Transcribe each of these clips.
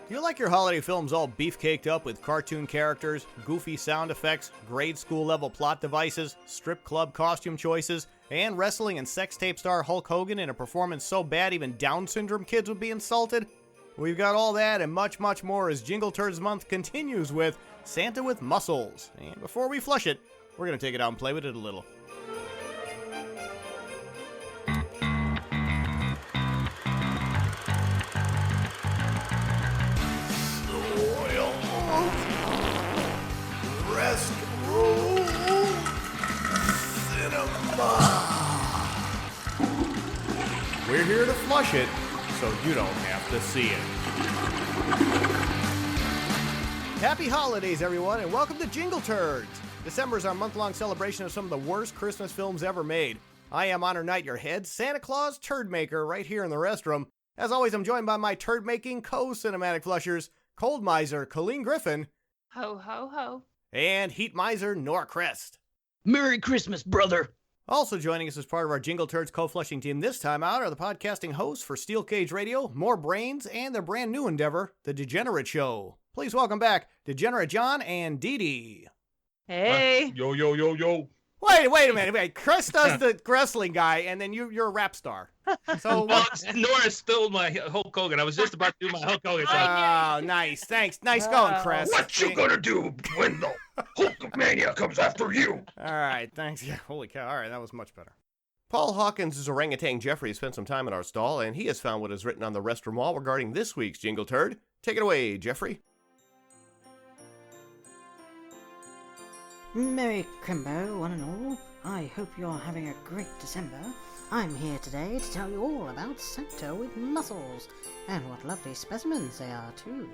Do you like your holiday films all beef-caked up with cartoon characters, goofy sound effects, grade school-level plot devices, strip club costume choices, and wrestling and sex tape star Hulk Hogan in a performance so bad even Down syndrome kids would be insulted? We've got all that and much, much more as Jingle Turds month continues with Santa with Muscles. And before we flush it, we're going to take it out and play with it a little. Restroom Cinema. We're here to flush it, so you don't have to see it. Happy holidays, everyone, and welcome to Jingle Turds. December is our month-long celebration of some of the worst Christmas films ever made. I am Honor Knight, your head Santa Claus turd maker right here in the restroom. As always, I'm joined by my turd-making co-Cinetmatic Flushers, Cold Miser Colleen Griffin. Ho, ho, ho. And Heat Miser Nora Crest. Merry Christmas, brother. Also joining us as part of our Jingle Turds co-flushing team this time out are the podcasting hosts for Steel Cage Radio, More Brains, and their brand new endeavor, The Degenerate Show. Please welcome back Degenerate John and Dee Dee. Hey. Yo, yo, yo, yo. Wait a minute. Wait. Chris does the wrestling guy, and then you're a rap star. So Well, Nora stole my Hulk Hogan. I was just about to do my Hulk Hogan. Oh, nice. Thanks. Nice going, Chris. What you gonna do when the Hulkamania comes after you? All right, thanks. Yeah, holy cow. All right, that was much better. Paul Hawkins' orangutan Jeffrey spent some time in our stall, and he has found what is written on the restroom wall regarding this week's Jingle Turd. Take it away, Jeffrey. Merry Crimbo, one and all. I hope you're having a great December. I'm here today to tell you all about Santa with Muscles, and what lovely specimens they are too.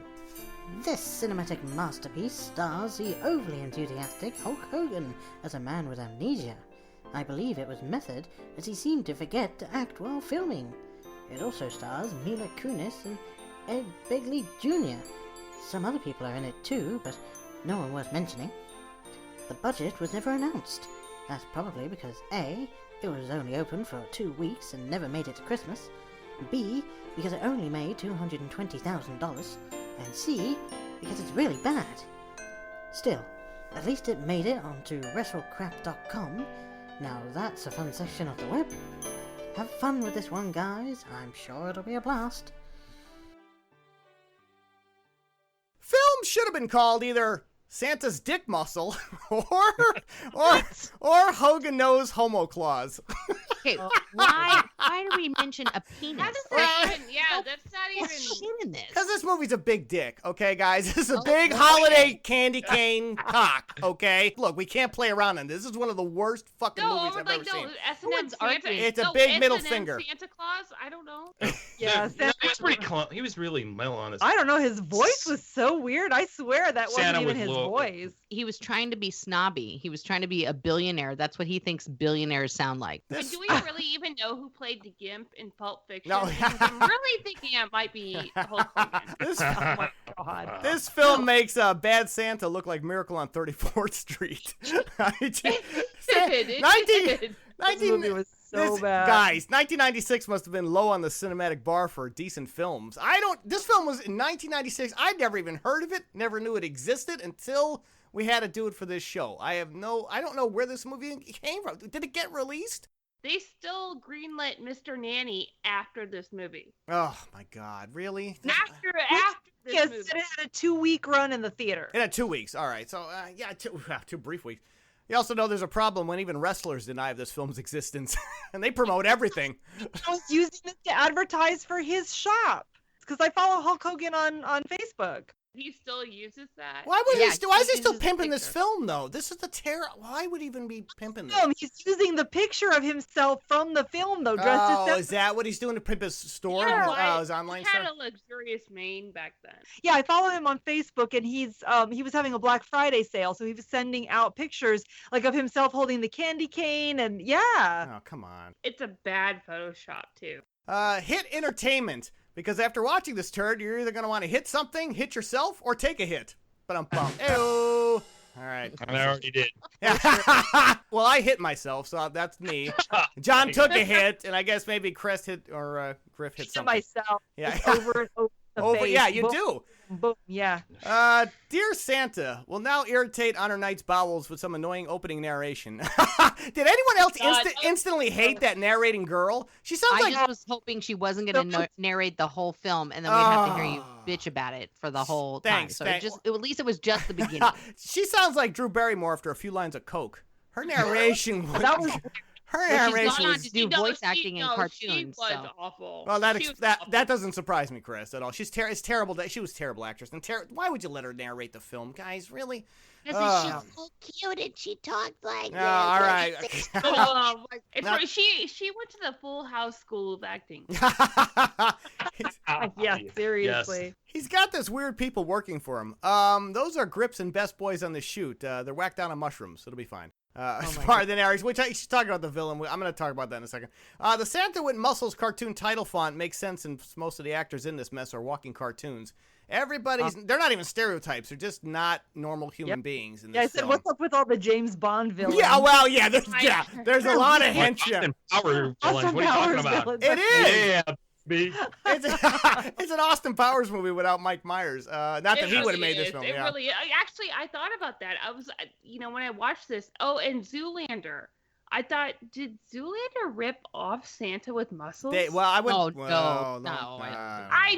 This cinematic masterpiece stars the overly enthusiastic Hulk Hogan as a man with amnesia. I believe it was method, as he seemed to forget to act while filming. It also stars Mila Kunis and Ed Begley Jr. Some other people are in it too, but no one worth mentioning. The budget was never announced. That's probably because A, it was only open for 2 weeks and never made it to Christmas, B, because it only made $220,000, and C, because it's really bad. Still, at least it made it onto WrestleCrap.com. Now that's a fun section of the web. Have fun with this one, guys. I'm sure it'll be a blast. Film should have been called either Santa's Dick Muscle or Hogan Knows Homo Claus. Okay, why do we mention a penis? How does that even, that's not even. What's in this? Because this movie's a big dick, okay, guys? This is a big holiday candy cane cock, okay? Look, we can't play around on this. This is one of the worst fucking movies I've ever seen. S&M Santa. It's a big middle finger. Santa Claus? I don't know. Yeah, he was pretty he was really mellow on his. I don't know. His voice was so weird. I swear that wasn't even his voice. He was trying to be snobby. He was trying to be a billionaire. That's what he thinks billionaires sound like. Do we really even know who played the Gimp in Pulp Fiction? No. I'm really thinking it might be Hulk Hogan. Oh my god. This film makes Bad Santa look like Miracle on 34th Street. It did. This movie was so bad. Guys, 1996 must have been low on the cinematic bar for decent films. This film was in 1996. I'd never even heard of it, never knew it existed until we had to do it for this show. I don't know where this movie came from. Did it get released? They still greenlit Mr. Nanny after this movie. Oh my God, really? After this Yes, movie. it had a 2-week run in the theater. It had 2 weeks. All right, so two brief weeks. You also know there's a problem when even wrestlers deny this film's existence, and they promote everything. I was using it to advertise for his shop because I follow Hulk Hogan on Facebook. He still uses that. Why is he still uses pimping this picture. film though? This is the terror. Why would he even be pimping this? He's using the picture of himself from the film though, dressed as Oh, Santa. is that what he's doing to pimp his store? Yeah. His online He had store? a luxurious mane back then. Yeah, I follow him on Facebook, and he was having a Black Friday sale, so he was sending out pictures like of himself holding the candy cane, and yeah. Oh, come on. It's a bad Photoshop too. Hit entertainment. Because after watching this turd, you're either going to want to hit something, hit yourself, or take a hit. But I'm bummed. Ew. All right. And I already did. Well, I hit myself, so that's me. John took a hit, and I guess maybe Chris hit, or Griff hit To something. myself. Yeah. Just over and over the face. Yeah, you Boom. do. boom. Yeah. Dear Santa will now irritate Honor Knight's bowels with some annoying opening narration. Did anyone else instantly hate that narrating girl? She sounds I like... just was hoping she wasn't going to narrate the whole film, and then we'd have to hear you bitch about it for the whole time. So at least it was just the beginning. She sounds like Drew Barrymore after a few lines of coke. Her narration was... Her narration was... to do voice acting in cartoons. She was so. awful. Well, that doesn't surprise me, Chris, at all. It's terrible. She was a terrible actress. And why would you let her narrate the film, guys? Really? Because she's so cute and she talks like this. All right. She went to the Full House School of Acting. Yeah, seriously. Yes. He's got this weird people working for him. Those are Grips and Best Boys on the shoot. They're whacked down on mushrooms. It'll be fine. As far as the narration, which she's talking about the villain. I'm going to talk about that in a second. The Santa with Muscles cartoon title font makes sense since most of the actors in this mess are walking cartoons. They're not even stereotypes. They're just not normal human beings in this I said, film. what's up with all the James Bond villains? Yeah, well, there's a lot of henchmen. Austin Powers villains. What are you talking about? Villains. It is. Yeah, me. It's an Austin Powers movie without Mike Myers. Not that he would have made this film. It really. Actually, I thought about that. I was, when I watched this. Oh, and Zoolander. I thought, did Zoolander rip off Santa with muscles? No. I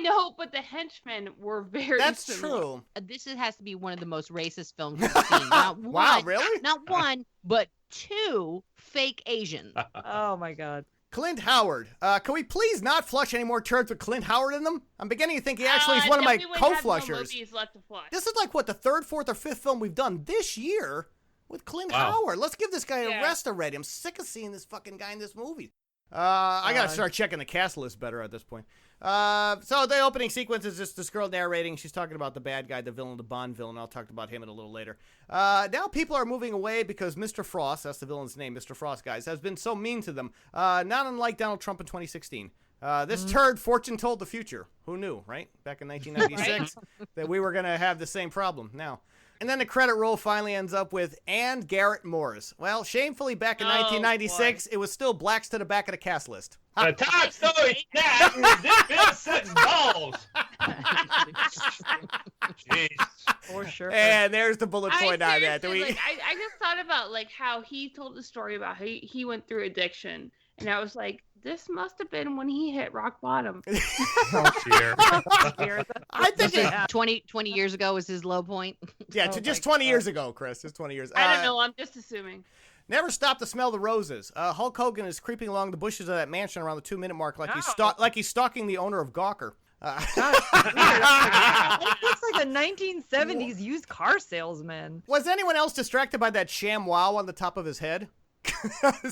know, but the henchmen were very similar. True. This has to be one of the most racist films we've seen. Not one, wow, really? Not one, but two fake Asians. Oh, my God. Clint Howard. Can we please not flush any more turds with Clint Howard in them? I'm beginning to think he actually is one of my co-flushers. This is like, the third, fourth, or fifth film we've done this year with Clint Howard. Let's give this guy a rest already. I'm sick of seeing this fucking guy in this movie. I gotta start checking the cast list better at this point. So the opening sequence is just this girl narrating. She's talking about the bad guy, the villain, the Bond villain. I'll talk about him a little later. Now people are moving away because Mr. Frost, that's the villain's name, Mr. Frost, guys, has been so mean to them. Not unlike Donald Trump in 2016. This turd fortune told the future. Who knew, right? Back in 1996, that we were going to have the same problem now. And then the credit roll finally ends up with and Garrett Morris. Well, shamefully, back in 1996, it was still blacks to the back of the cast list. The top story that this is balls. Jeez. For sure. And there's the bullet point on that. I just thought about how he told the story about how he went through addiction, and I was like, this must have been when he hit rock bottom. Oh, dear. I think 20 years ago was his low point. Yeah, just 20 years ago, Chris. Just 20 years. I don't know. I'm just assuming. Never stop to smell the roses. Hulk Hogan is creeping along the bushes of that mansion around the 2-minute mark like he's stalking the owner of Gawker. It looks like a 1970s used car salesman. Was anyone else distracted by that sham wow on the top of his head?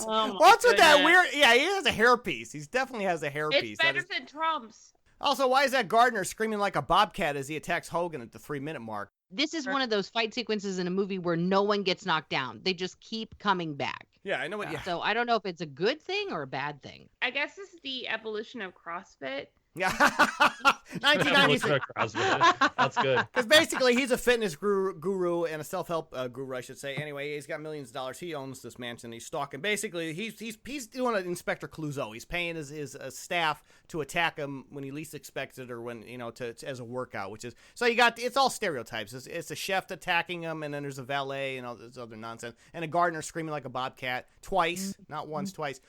Oh what's with that weird? Yeah, he has a hairpiece. He definitely has a hairpiece. It's better than Trump's. Also, why is that Gardner screaming like a bobcat as he attacks Hogan at the 3-minute mark? This is one of those fight sequences in a movie where no one gets knocked down. They just keep coming back. Yeah, I know what. Yeah. So I don't know if it's a good thing or a bad thing. I guess this is the evolution of CrossFit. Yeah, 1996. That's good. Because basically, he's a fitness guru and a self-help guru, I should say. Anyway, he's got millions of dollars. He owns this mansion. He's stalking. Basically, he's doing an Inspector Clouseau. He's paying his staff to attack him when he least expects it, or when as a workout. Which is so it's all stereotypes. It's a chef attacking him, and then there's a valet and all this other nonsense, and a gardener screaming like a bobcat twice, not once, twice.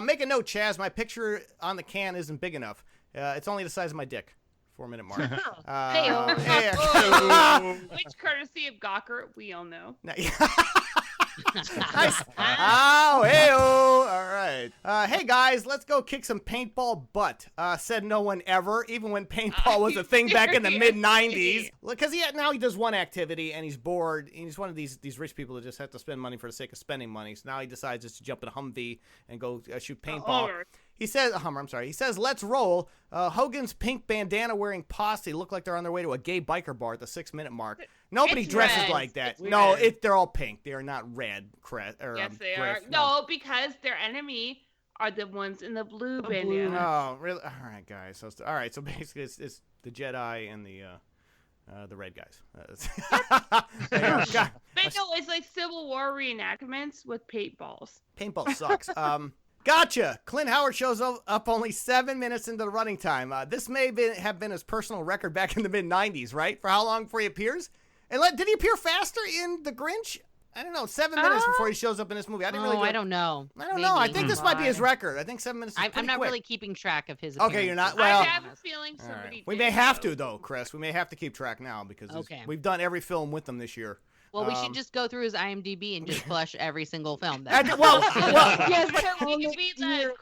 Make a note, Chaz. My picture on the can isn't big enough. It's only the size of my dick. 4-minute mark. Which, courtesy of Gawker, we all know. Nice. Oh, hey-oh. All right. Hey, guys, let's go kick some paintball butt. Said no one ever, even when paintball was a thing back in the mid-90s. Because now he does one activity, and he's bored. And he's one of these rich people that just have to spend money for the sake of spending money. So now he decides just to jump in a Humvee and go shoot paintball. He says, Hummer, I'm sorry. He says, let's roll. Hogan's pink bandana wearing posse look like they're on their way to a gay biker bar at the 6-minute mark. Nobody dresses red. like that. It's No, red. They're all pink. They are not red. Yes, they are. Griff, No, because their enemy are the ones in the blue bandana. Oh, really? All right, guys. So basically, it's the Jedi and the red guys. But no, it's like Civil War reenactments with paintballs. Paintball sucks. Gotcha. Clint Howard shows up only 7 minutes into the running time. This may have been his personal record back in the mid-90s, right? For how long before he appears? And did he appear faster in The Grinch? I don't know. 7 minutes before he shows up in this movie. I don't know. I don't know. I think this might be his record. I think 7 minutes is I'm not quick. really keeping track of his Okay, you're not? Well, I have a feeling somebody right. We may have to, though, Chris. We may have to keep track now because we've done every film with him this year. Well, we should just go through his IMDb and just flush every single film. Well, yes, we could be the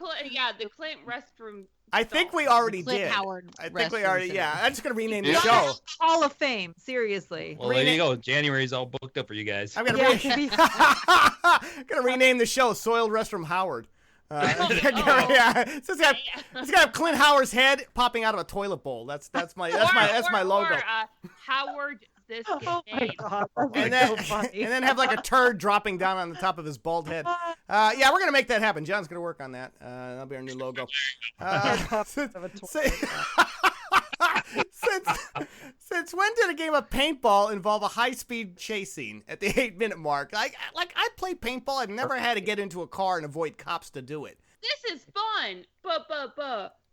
Clint Restroom. I think we already Clint did. Howard. I think we already. Cinema. Yeah, I'm just gonna rename the show. Hall of Fame, seriously. Well, there you go. January's all booked up for you guys. I'm gonna rename the show Soiled Restroom Howard. It's gonna have Clint Howard's head popping out of a toilet bowl. That's my logo. Howard. This oh my God, and then have like a turd dropping down on the top of his bald head. Yeah, we're gonna make that happen. John's gonna work on that. That'll be our new logo. Since when did a game of paintball involve a high-speed chase scene at the 8-minute mark? I played paintball. I've never had to get into a car and avoid cops to do it. This is fun, but.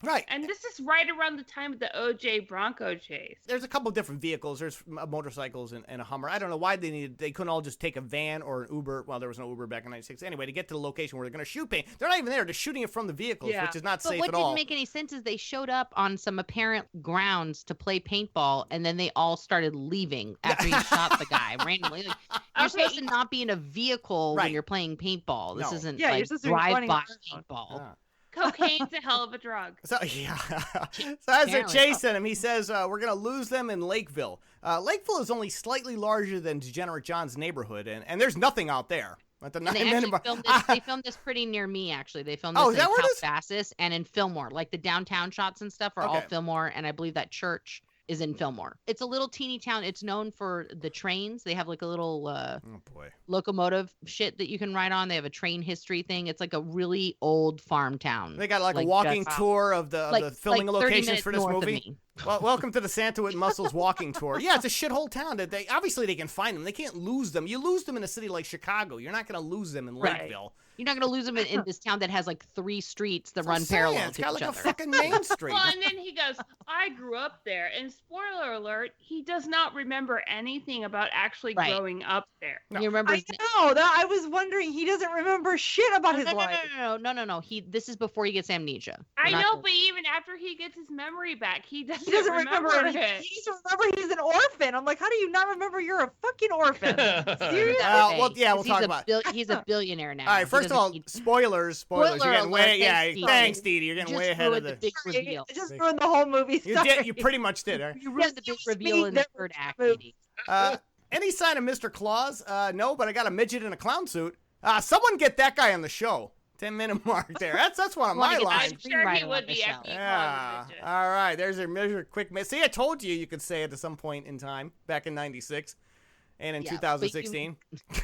Right. And this is right around the time of the OJ Bronco chase. There's a couple different vehicles. There's motorcycles and a Hummer. I don't know why they couldn't all just take a van or an Uber. Well, there was no Uber back in 96. Anyway, to get to the location where they're going to shoot paint. They're not even there. They're shooting it from the vehicles, which is not safe at all. But what didn't make any sense is they showed up on some apparent grounds to play paintball, and then they all started leaving after he shot the guy randomly. Like, you're supposed to not be in a vehicle when you're playing paintball. This isn't like drive-by paintball. Yeah. Cocaine's a hell of a drug. So as they're chasing him, he says, we're going to lose them in Lakeville. Lakeville is only slightly larger than Degenerate John's neighborhood, and there's nothing out there. They filmed this pretty near me, actually. They filmed this in Calabasas and in Fillmore. Like the downtown shots and stuff are all Fillmore, and I believe that church is in Fillmore. It's a little teeny town. It's known for the trains. They have like a little locomotive shit that you can ride on. They have a train history thing. It's like a really old farm town. They got like a walking tour of the filming locations for this movie. Well, welcome to the Santa with Muscles walking tour. Yeah, it's a shithole town. That they can find them. They can't lose them. You lose them in a city like Chicago. You're not going to lose them in Lakeville. You're not going to lose them in this town that has like 3 streets that run parallel to each other. It's got like a fucking main street. Well, and then he goes, I grew up there. And spoiler alert, he does not remember anything about actually growing up there. No. He remembers. I was wondering. He doesn't remember shit about his life. No. This is before he gets amnesia. I know, but even after he gets his memory back, he doesn't remember it. He doesn't remember he's an orphan. I'm like, how do you not remember you're a fucking orphan? Seriously? We'll talk about it. He's a billionaire now. All right, first of all, spoilers. You're getting way, thanks, Dee Dee. You're getting way ahead of the big reveal. I just ruined the whole movie. You pretty much did. Right? You ruined the big reveal in the third act, Dee Dee. Any sign of Mr. Claus? No, but I got a midget in a clown suit. Someone get that guy on the show. 10-minute mark there. That's one of my lines. I'm sure he would be. Yeah. All right. There's a measure quick. See, I told you could say it at some point in time back in '96 and in 2016. You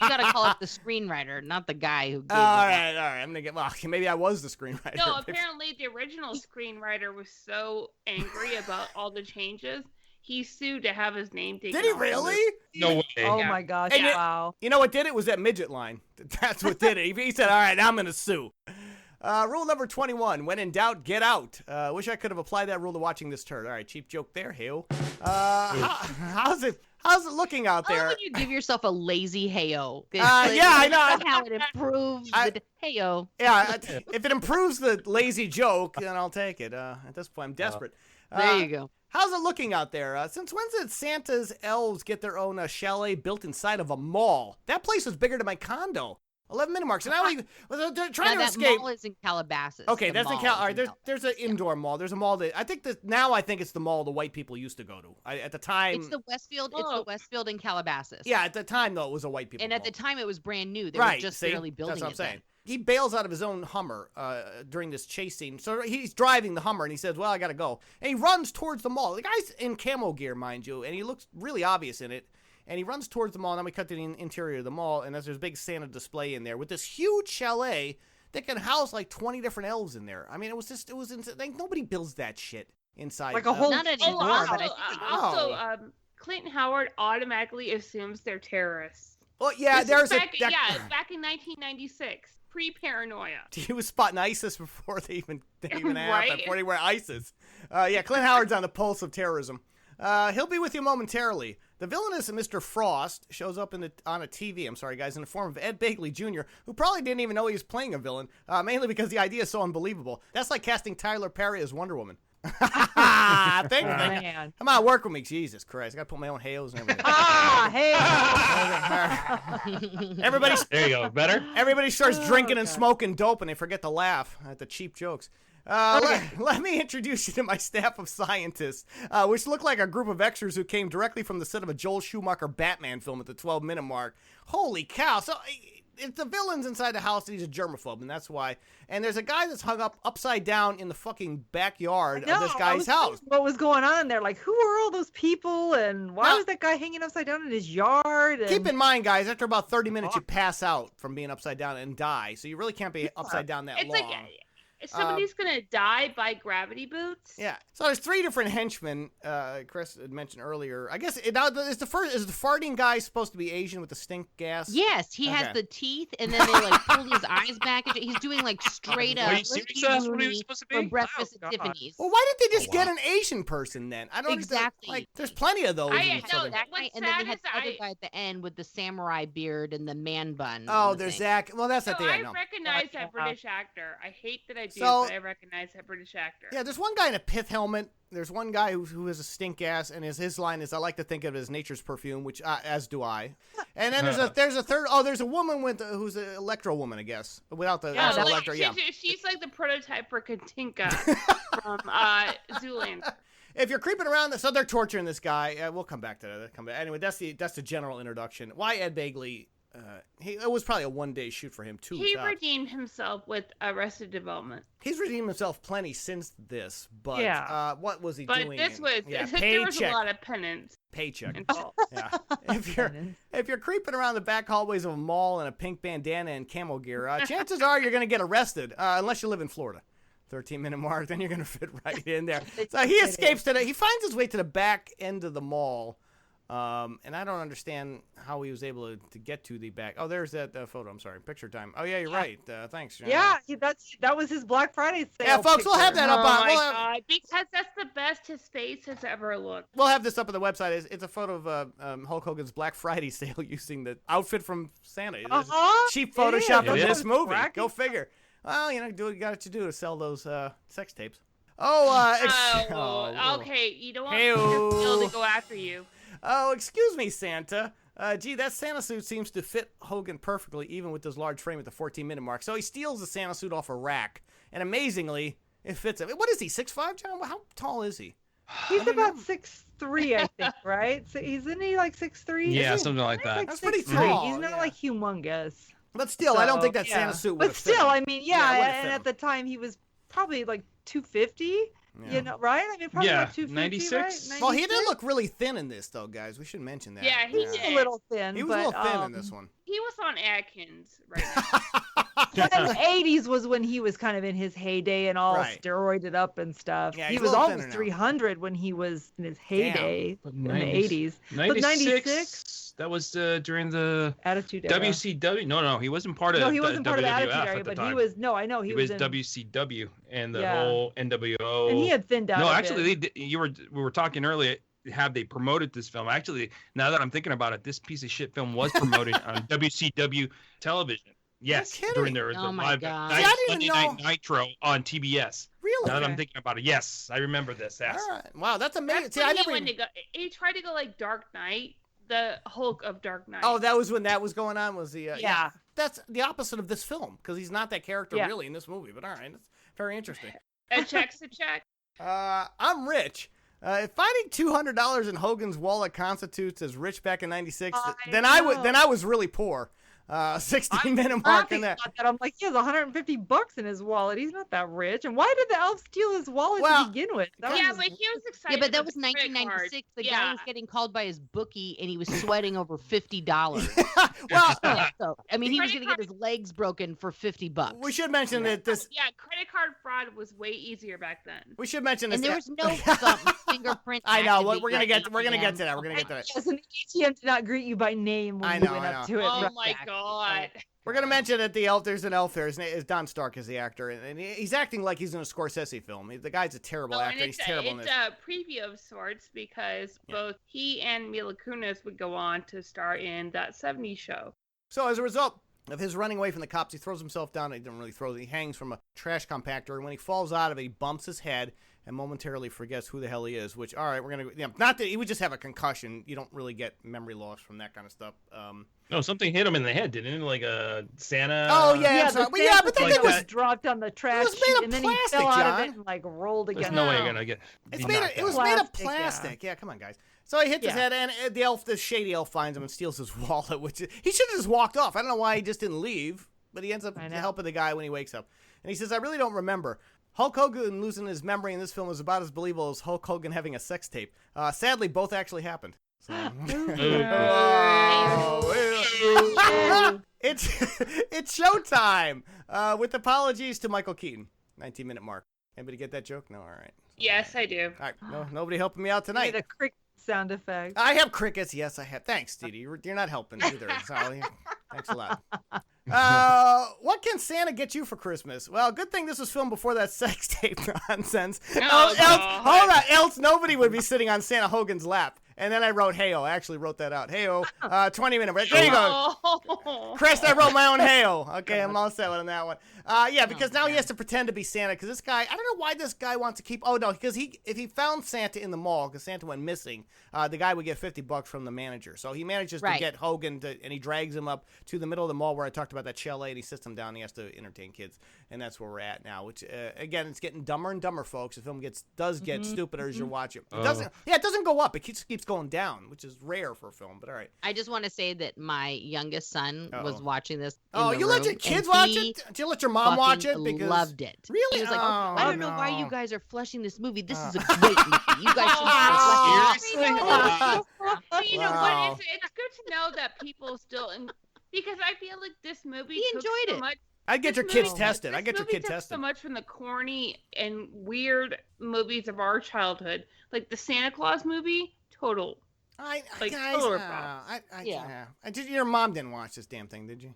gotta call it the screenwriter, not the guy who. All right. I'm gonna get. Well, maybe I was the screenwriter. No, apparently the original screenwriter was so angry about all the changes. He sued to have his name taken. Did he really? No way. Oh my gosh! Wow. You know what did it? Was that midget line? That's what did it. He said, "All right, I'm gonna sue." Rule number 21: when in doubt, get out. Wish I could have applied that rule to watching this turd. All right, cheap joke there. Hey-o. How's it looking out there? How would you give yourself a lazy hey-o? Yeah, I know. How it improves the hey-o. Yeah, if it improves the lazy joke, then I'll take it. At this point, I'm desperate. There you go. How's it looking out there? Since when did Santa's elves get their own chalet built inside of a mall? That place was bigger than my condo. 11-minute marks. And they're trying to escape. That mall is in Calabasas. Okay, that's in Cal. All right, there's an indoor mall. There's a mall that I think it's the mall the white people used to go to. At the time, it's the Westfield. It's the Westfield in Calabasas. Yeah, at the time though, it was a white people. And mall. at the time, it was brand new. They were just barely building it. That's what I'm saying. He bails out of his own Hummer during this chase scene. So he's driving the Hummer, and he says, well, I got to go. And he runs towards the mall. The guy's in camo gear, mind you, and he looks really obvious in it. And he runs towards the mall, and then we cut to the interior of the mall, and there's a big Santa display in there with this huge chalet that can house like 20 different elves in there. I mean, it was insane. Like, nobody builds that shit inside. Like a whole... Not anymore, but I think also, Clinton Howard automatically assumes they're terrorists. Well, yeah, back in 1996, pre-paranoia. He was spotting ISIS before they even happened, Right? before they were ISIS. Clint Howard's on the pulse of terrorism. He'll be with you momentarily. The villainous Mr. Frost shows up on a TV, I'm sorry, guys, in the form of Ed Begley Jr., who probably didn't even know he was playing a villain, mainly because the idea is so unbelievable. That's like casting Tyler Perry as Wonder Woman. Thank you. Man. Come on, work with me. Jesus Christ. I got to put my own hails and everything. Everybody, There you go. Better? everybody starts drinking and smoking dope, and they forget to laugh at the cheap jokes. Let me introduce you to my staff of scientists, which look like a group of extras who came directly from the set of a Joel Schumacher Batman film at the 12-minute mark. Holy cow. So it's the villain's inside the house, and he's a germaphobe, and that's why. And there's a guy that's hung up upside down in the fucking backyard of this guy's house. What was going on there? Like, who are all those people, and why was that guy hanging upside down in his yard? And... Keep in mind, guys, after about 30 minutes, you pass out from being upside down and die, so you really can't be upside down that long. Somebody's gonna die by gravity boots. Yeah. So there's 3 different henchmen. Chris had mentioned earlier. I guess is the farting guy supposed to be Asian with the stink gas? Yes, he has the teeth, and then they like pulled his eyes back. He's doing like straight up. Are you serious? That's what he was supposed to be? For breakfast at Tiffany's. Well, why didn't they just get an Asian person then? I don't exactly. understand. Like, there's plenty of those. That guy, and then they had the other guy at the end with the samurai beard and the man bun. Oh, there's Zach. Well, that's at the end. I recognize that British actor. I hate that I do, but I recognize that British actor. Yeah, there's one guy in a pith helmet. There's one guy who has a stink ass, and his line is, "I like to think of it as nature's perfume," which as do I. And then there's a third. Oh, there's a woman who's an electro woman, I guess, without the electro. She's like the prototype for Katinka from Zoolander. If you're creeping around, so they're torturing this guy. We'll come back to that. Anyway, that's the general introduction. Why Ed Begley? It was probably a one-day shoot for him too. He redeemed himself with Arrested Development. He's redeemed himself plenty since this, but what was he doing? But this was there was a lot of penance. Paycheck. Involved. Yeah. If you're creeping around the back hallways of a mall in a pink bandana and camo gear, chances are you're going to get arrested, unless you live in Florida. 13-minute mark, then you're going to fit right in there. So he escapes he finds his way to the back end of the mall. And I don't understand how he was able to get to the back. Oh, there's that photo. I'm sorry. Picture time. Oh, yeah, you're right. Thanks, John. Yeah, that was his Black Friday sale. Yeah, folks, we'll have that up on. God, because that's the best his face has ever looked. We'll have this up on the website. It's a photo of Hulk Hogan's Black Friday sale using the outfit from Santa. Cheap Photoshop of this movie. Go figure. Well, do what you got to do to sell those sex tapes. Okay. You don't want Bill to go after you. Oh, excuse me, Santa. Gee, that Santa suit seems to fit Hogan perfectly, even with his large frame at the 14-minute mark. So he steals the Santa suit off a rack, and amazingly, it fits him. What is he, 6'5", John? How tall is he? He's about 6'3", I think, right? So isn't he like 6'3"? Yeah, something like that. That's pretty tall. He's not like humongous. But still, I don't think that Santa suit would have fit him. But still, I mean, and at the time, he was probably like 250. Yeah. Right? I mean, probably like 250, 96. Right? Well, he did look really thin in this, though, guys. We should mention that. Yeah, he's a little thin. He was a little thin in this one. He was on Atkins right now. The 80s was when he was kind of in his heyday and all steroided up and stuff. Yeah, he was almost 300 when he was in his heyday in the 80s. 96? That was during the Attitude Era. WCW. No, he wasn't part of No, he wasn't part of the Attitude WWF Era, but time. he was, I know. He was in WCW and the whole NWO. And he had thinned out. No, a actually, bit. we were talking earlier. Have they promoted this film? Actually, now that I'm thinking about it, this piece of shit film was promoted on WCW television. Yes, during there was a live Monday Night Nitro on TBS. Really? Now that I'm thinking about it, yes, I remember this. Yes. All right. Wow, that's amazing. He tried to go like Dark Knight, the Hulk of Dark Knight. Oh, that was when that was going on. Was the That's the opposite of this film because he's not that character really in this movie. But all right, that's very interesting. A check's a check. I'm rich. If finding $200 in Hogan's wallet constitutes as rich back in '96, then I was really poor. 16-minute mark in that. I'm like, he has $150 in his wallet. He's not that rich. And why did the elf steal his wallet to begin with? But he was excited. Yeah, but that was 1996. The guy was getting called by his bookie, and he was sweating over $50. Well, so, I mean, he was going to get his legs broken for $50. We should mention that this. Yeah, credit card fraud was way easier back then. We should mention this. And there was no fingerprint. I know. We're gonna get to that. We're gonna get to that. Yes, and the ATM did not greet you by name when you went up to it. Oh my God. We're going to mention that there's an elf there. His name is Don Stark is the actor, and he's acting like he's in a Scorsese film. The guy's a terrible actor. He's terrible in this. It's a preview of sorts because both he and Mila Kunis would go on to star in that 70s show. So as a result of his running away from the cops, he throws himself down. He doesn't really throw it. He hangs from a trash compactor, and when he falls out of it, he bumps his head and momentarily forgets who the hell he is, which, all right, we're going to, not that he would just have a concussion. You don't really get memory loss from that kind of stuff. No, something hit him in the head, didn't it? Like a Santa. Oh, yeah. But that thing was dropped on the trash. It was made of and then plastic, he fell out John. of it and like rolled against There's no way you're going to get. It was made of plastic. Yeah, come on, guys. So he hits his head, and the shady elf finds him and steals his wallet, which he should have just walked off. I don't know why he just didn't leave, but he ends up helping the guy when he wakes up. And he says, I really don't remember. Hulk Hogan losing his memory in this film is about as believable as Hulk Hogan having a sex tape. Sadly, both actually happened. So. It's showtime with apologies to Michael Keaton. 19-minute mark. Anybody get that joke? No? All right. Yes, I do. All right. No, nobody helping me out tonight. You need a cricket sound effect. I have crickets. Yes, I have. Thanks, Dee Dee. You're not helping either. So, thanks a lot. What can Santa get you for Christmas? Well, good thing this was filmed before that sex tape nonsense. Else nobody would be sitting on Santa Hogan's lap. And then I wrote Hey-O. I actually wrote that out. Hey-O, 20-minute break. There you go. Chris, I wrote my own Hey-O. Okay, I'm all set on that one. Because now he has to pretend to be Santa. Because this guy, I don't know why this guy wants to keep. Oh, no, because if he found Santa in the mall, because Santa went missing, the guy would get $50 from the manager. So he manages to get Hogan, and he drags him up to the middle of the mall where I talked about that chalet, and he sits him down, and he has to entertain kids. And that's where we're at now, which, again, it's getting dumber and dumber, folks. The film does get stupider as you watch it. It doesn't go up. It keeps going down, which is rare for a film, but all right. I just want to say that my youngest son was watching this. You let your kids watch it? Did you let your mom watch it? Because loved it. Really? He was like, I don't know why you guys are flushing this movie. This is a great movie. You guys should watch it. Seriously? You know what? It's good to know that people still, because I feel like this movie enjoyed so it. much. I'd get your kids tested. I'd get your kid tested. So much from the corny and weird movies of our childhood, like the Santa Claus movie. Total. Your mom didn't watch this damn thing, did you?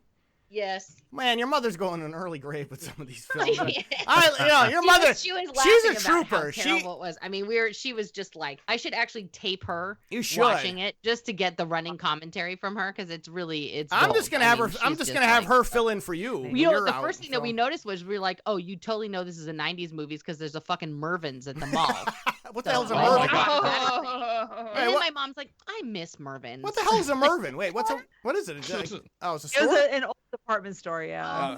Yes. Man, your mother's going to an early grave with some of these films. Your mother. She was she's a about trooper. How terrible it was. I mean, she was just like, I should actually tape her watching it just to get the running commentary from her because it's really I'm just gonna have her. I'm just gonna have her fill in for you. You know, the first thing that we noticed was we were like, oh, you totally know this is a '90s movie because there's a fucking Mervyn's at the mall. What the hell's a Mervyn? And then my mom's like, I miss Mervyn's. What the hell is a Mervyn? Wait, what is it? It's a store? It was an old department store,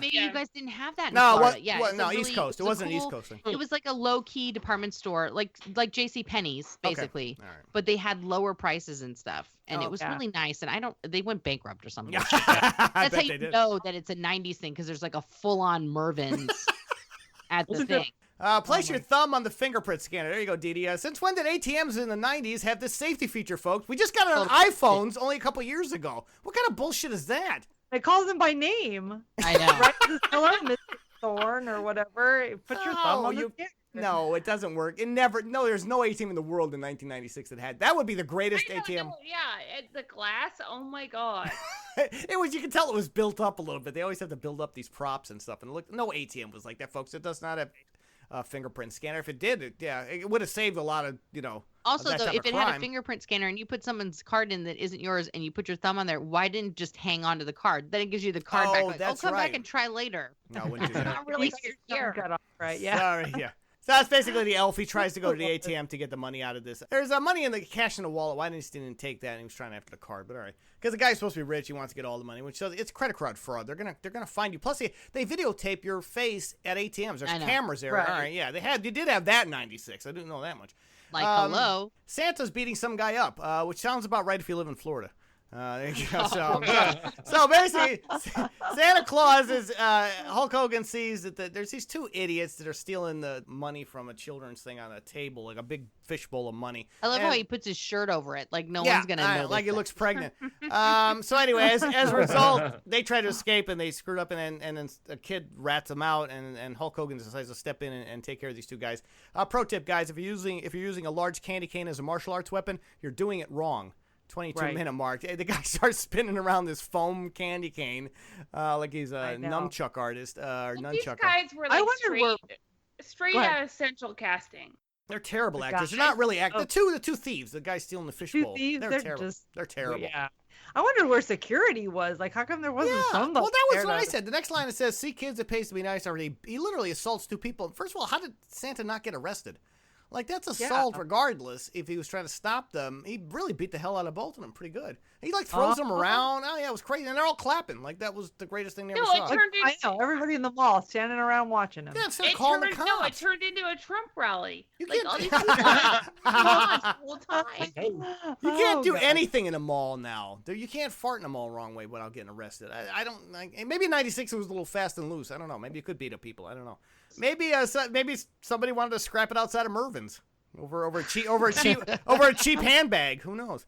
maybe you guys didn't have that in Florida. No, East Coast. It wasn't an East Coast thing. It was like a low-key department store, like J.C. Penney's, basically. Okay. All right. But they had lower prices and stuff. And it was really nice. And they went bankrupt or something. That's how you know that it's a 90s thing, because there's like a full-on Mervyn's at the thing. Place your thumb on the fingerprint scanner. There you go, Dee Dee. Since when did ATMs in the 90s have this safety feature, folks? We just got it on iPhones only a couple years ago. What kind of bullshit is that? It calls them by name. I know. Right? Mr. Thorne or whatever. Put your thumb on the scanner. No, it doesn't work. There's no ATM in the world in 1996 that had. That would be the greatest ATM. The glass. Oh my God. You can tell it was built up a little bit. They always have to build up these props and stuff. And look, no ATM was like that, folks. It does not have fingerprint scanner. If it did, it would have saved a lot of, Also, though, if it had a fingerprint scanner and you put someone's card in that isn't yours and you put your thumb on there, why didn't just hang on to the card? Then it gives you the card back. Like, come back and try later. No, I wouldn't do that. Not really secure. Right? Yeah. Sorry. Yeah. So that's basically the elf. He tries to go to the ATM to get the money out of this. There's money in the cash in the wallet. Why didn't he take that? And he was trying after the card, but all right. Because the guy's supposed to be rich. He wants to get all the money, which shows it's credit card fraud. They're gonna find you. Plus, they videotape your face at ATMs. There's cameras there. Right. All right. Yeah, they did have that in '96. I didn't know that much. Hello. Santa's beating some guy up, which sounds about right if you live in Florida. There you go. So basically, Santa Claus is Hulk Hogan sees that there's these two idiots that are stealing the money from a children's thing on a table, like a big fishbowl of money. I love how he puts his shirt over it, like no one's gonna know. Like he looks pregnant. So anyway, as a result, they try to escape and they screwed up, and then a kid rats them out, and Hulk Hogan decides to step in and take care of these two guys. Pro tip, guys: if you're using a large candy cane as a martial arts weapon, you're doing it wrong. 22-minute mark. The guy starts spinning around this foam candy cane like he's a nunchuck artist or nunchucker. These guys were like straight out of Central Casting. They're terrible actors. They're not really actors. The two thieves, the guy stealing the fishbowl. They're terrible. They're terrible. Yeah. I wonder where security was. Like, how come there wasn't some? Well, that was what I said. The next line it says, "See kids, it pays to be nice." Already, he literally assaults two people. First of all, how did Santa not get arrested? Like, that's assault regardless. If he was trying to stop them, he really beat the hell out of both of them pretty good. He, like, throws them around. Oh, yeah, it was crazy. And they're all clapping. Like, that was the greatest thing they ever saw. I know. Everybody in the mall standing around watching him. Yeah, instead of calling the cops. No, it turned into a Trump rally. You like, can't, all these people the whole time. You can't do anything in a mall now. You can't fart in a mall the wrong way without getting arrested. I don't like. Maybe in '96 it was a little fast and loose. I don't know. Maybe you could beat up people. I don't know. Maybe somebody wanted to scrap it outside of Mervin's. Over a cheap handbag. Who knows?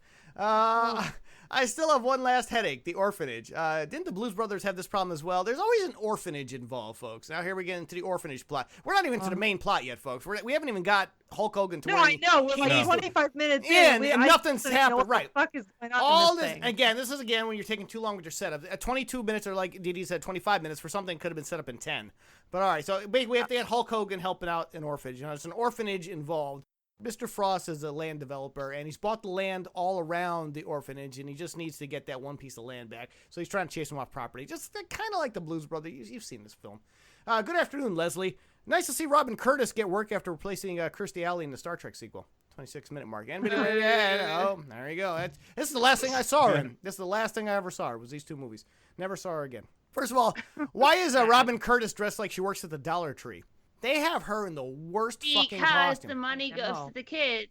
I still have one last headache, the orphanage. Didn't the Blues Brothers have this problem as well? There's always an orphanage involved, folks. Now here we get into the orphanage plot. We're not even to the main plot yet, folks. We haven't even got Hulk Hogan to where I know. We're like 25 minutes in, and nothing's happened. Right. What the fuck is going on all in this thing? Again, this is when you're taking too long with your setup. 22 minutes or like Dee Dee said, 25 minutes for something could have been set up in 10. But all right, so we have to get Hulk Hogan helping out an orphanage. There's an orphanage involved. Mr. Frost is a land developer, and he's bought the land all around the orphanage, and he just needs to get that one piece of land back. So he's trying to chase him off property. Just kind of like the Blues Brothers. You've seen this film. Good afternoon, Leslie. Nice to see Robin Curtis get work after replacing Kirstie Alley in the Star Trek sequel. 26-minute mark. Anybody ready? Oh, there you go. This is the last thing I saw her in. This is the last thing I ever saw her, was these two movies. Never saw her again. First of all, why is Robin Curtis dressed like she works at the Dollar Tree? They have her in the worst fucking costume. Because the money goes to the kids.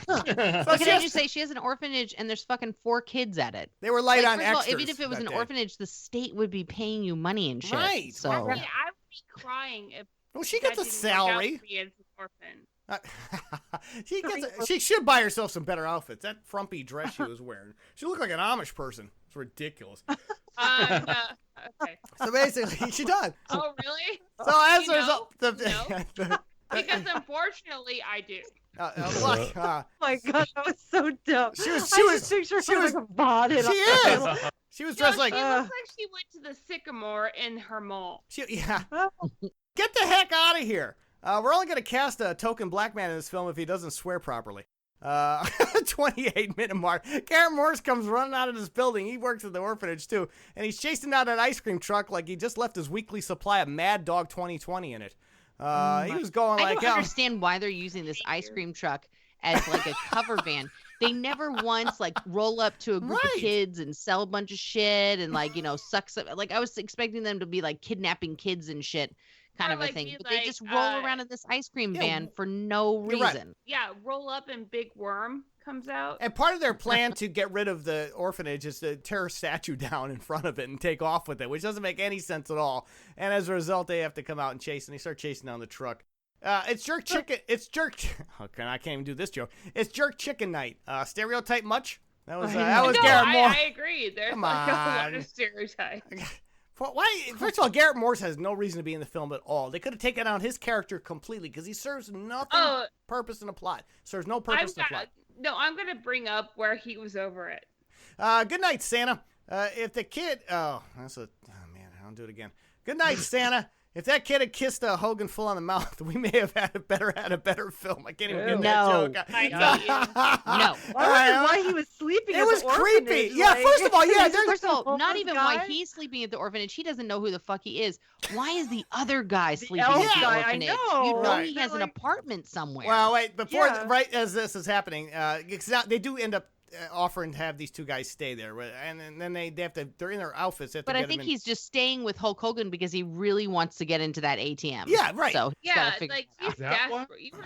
So can I just say, she has an orphanage and there's fucking 4 kids at it. They were light on extras. Even if it was an orphanage, the state would be paying you money and shit. Right. So. I would be crying if. Well, she gets a salary. As an orphan. She should buy herself some better outfits. That frumpy dress she was wearing. She looked like an Amish person. It's ridiculous. Okay. So basically, she does. Oh, really? So as a result, no? Because unfortunately, I do. Oh my god, that was so dumb. She was like a body. She is. She was dressed like. She looks like she went to the Sycamore in her mall. Get the heck out of here. We're only gonna cast a token black man in this film if he doesn't swear properly. 28-minute mark. Garrett Morris comes running out of this building. He works at the orphanage too, and he's chasing down an ice cream truck like he just left his weekly supply of Mad Dog 2020 in it. He was going like, I don't understand why they're using this ice cream truck as like a cover van. They never once like roll up to a group of kids and sell a bunch of shit and like, suck some. Like I was expecting them to be like kidnapping kids and shit. Kind of a thing, but they just roll around in this ice cream van for no reason. Right. Yeah, roll up and Big Worm comes out. And part of their plan to get rid of the orphanage is to tear a statue down in front of it and take off with it, which doesn't make any sense at all. And as a result, they have to come out and chase, and they start chasing down the truck. It's jerk chicken. It's jerk. Okay, I can't even do this joke. It's jerk chicken night. Stereotype much? That was Garrett Moore. I agree. There's a lot of stereotypes. Why? First of all, Garrett Morris has no reason to be in the film at all. They could have taken out his character completely because he serves nothing purpose in the plot. Serves no purpose in the plot. No, I'm going to bring up where he was over it. Good night, Santa. If the kid... Oh, man, I'll do it again. Good night, Santa. If that kid had kissed Hogan full on the mouth, we may have had a better film. I can't even get that joke. No. I wonder why he was sleeping at the orphanage. Creepy. Yeah, first of all, First of all, not even why he's sleeping at the orphanage. He doesn't know who the fuck he is. Why is the other guy sleeping at the orphanage? I know. He has an apartment somewhere. Well, wait, right as this is happening, they do end up offering to have these two guys stay there, and then they're in their outfits. But I think he's just staying with Hulk Hogan because he really wants to get into that ATM. Yeah, right. So he's desperate.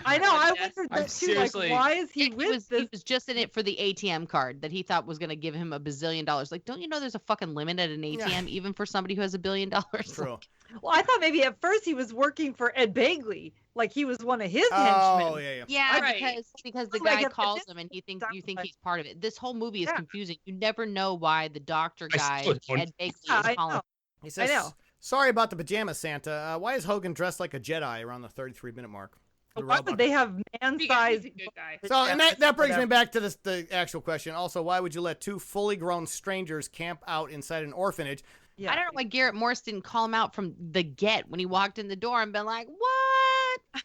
I know. I wondered that too. Like, why is he with this? He was just in it for the ATM card that he thought was going to give him $1 billion. Like, don't you know there's a fucking limit at an ATM, even for somebody who has $1 billion? True. Well, I thought maybe at first he was working for Ed Begley, like he was one of his henchmen. Oh, yeah. Yeah, right. because the guy calls him and you think he's part of it. This whole movie is confusing. You never know why the doctor guy, Ed Begley, is calling. He says, I know. Sorry about the pajama Santa. Why is Hogan dressed like a Jedi around the 33-minute mark? Why would they have man-sized? So, and that brings me back to the actual question. Also, why would you let two fully grown strangers camp out inside an orphanage? Yeah. I don't know why Garrett Morris didn't call him out from the get when he walked in the door and been like, what?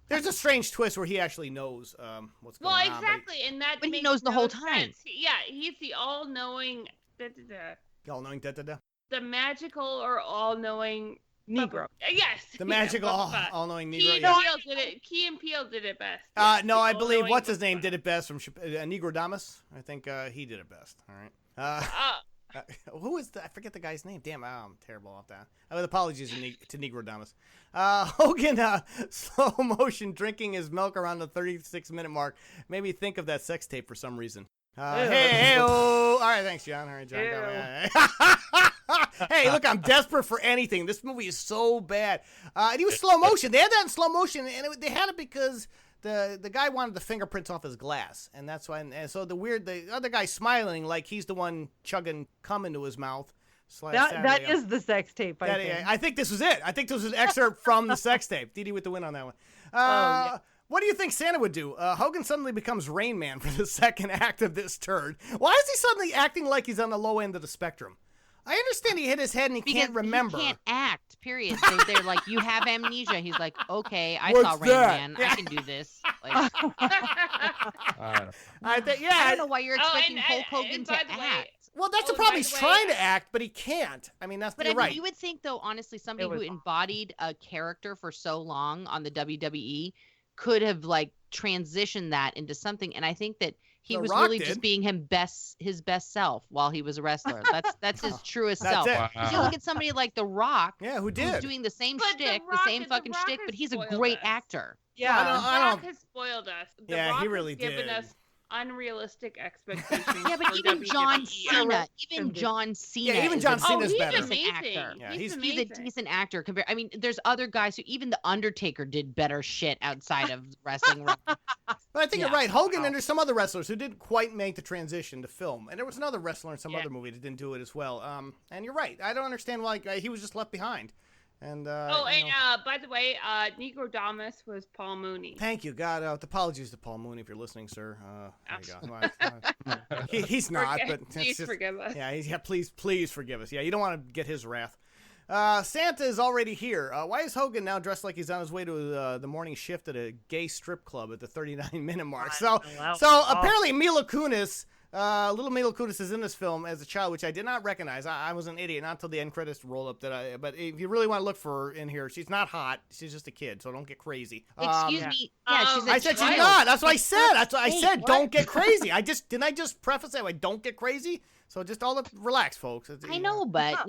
There's a strange twist where he actually knows what's going on. Well, exactly, and that but he knows the whole time. He's the all-knowing all-knowing the magical or all-knowing Negro. Yes. The magical all-knowing Negro. Key and Peele did it best. No, I believe what's his name did it best from Negro Damas. I think he did it best. All right. Who is that? I forget the guy's name. Damn, I'm terrible off that. With apologies to Negro Damas. Hogan, slow motion drinking his milk around the 36-minute mark made me think of that sex tape for some reason. All right, thanks, John. All right, John. Hey, look, I'm desperate for anything. This movie is so bad. And he was slow motion. They had that in slow motion, and they had it because the guy wanted the fingerprints off his glass, and that's why. And so the other guy smiling like he's the one chugging cum into his mouth. That is the sex tape. I think this was it. I think this was an excerpt from the sex tape. Dee Dee with the win on that one. What do you think Santa would do? Hogan suddenly becomes Rain Man for the second act of this turd. Why is he suddenly acting like he's on the low end of the spectrum? I understand he hit his head and he can't remember. He can't act, period. They're like, you have amnesia. He's like, okay, I saw Rain Man. I can do this. Like, I don't know why you're expecting Hulk Hogan to act. Well, that's the problem. He's trying to act, but he can't. I mean, you're right. You would think, though, honestly, somebody who embodied a character for so long on the WWE could have like transitioned that into something, and I think that he was really just being his best self while he was a wrestler. That's his truest self. If you look at somebody like The Rock, who did who's doing the same shtick, the same fucking shtick, but he's a great actor. Yeah, The Rock has spoiled us. He really did. Given us unrealistic expectations. Yeah, but even John Cena, even John Cena's better. He's an actor. Yeah, he's a decent actor. I mean, there's other guys who even the Undertaker did better shit outside of wrestling. But I think you're right. Hogan and there's some other wrestlers who didn't quite make the transition to film, and there was another wrestler in some other movie that didn't do it as well. And you're right. I don't understand why he was just left behind. And by the way, Negro Damas was Paul Mooney. Thank you, God. Apologies to Paul Mooney if you're listening, sir. There you go. He's not, but please forgive us. Yeah, please forgive us. Yeah, you don't want to get his wrath. Santa is already here. Why is Hogan now dressed like he's on his way to the morning shift at a gay strip club at the 39-minute mark? So apparently Mila Kunis. Little Mila Kunis is in this film as a child, which I did not recognize. I was an idiot, not until the end credits roll up. But if you really want to look for her in here, she's not hot. She's just a kid, so don't get crazy. Excuse me. Yeah, she's a said child. She's not. That's what I said. That's what I said. Don't get crazy. Didn't I just preface that way? Don't get crazy. So just relax, folks. I know, but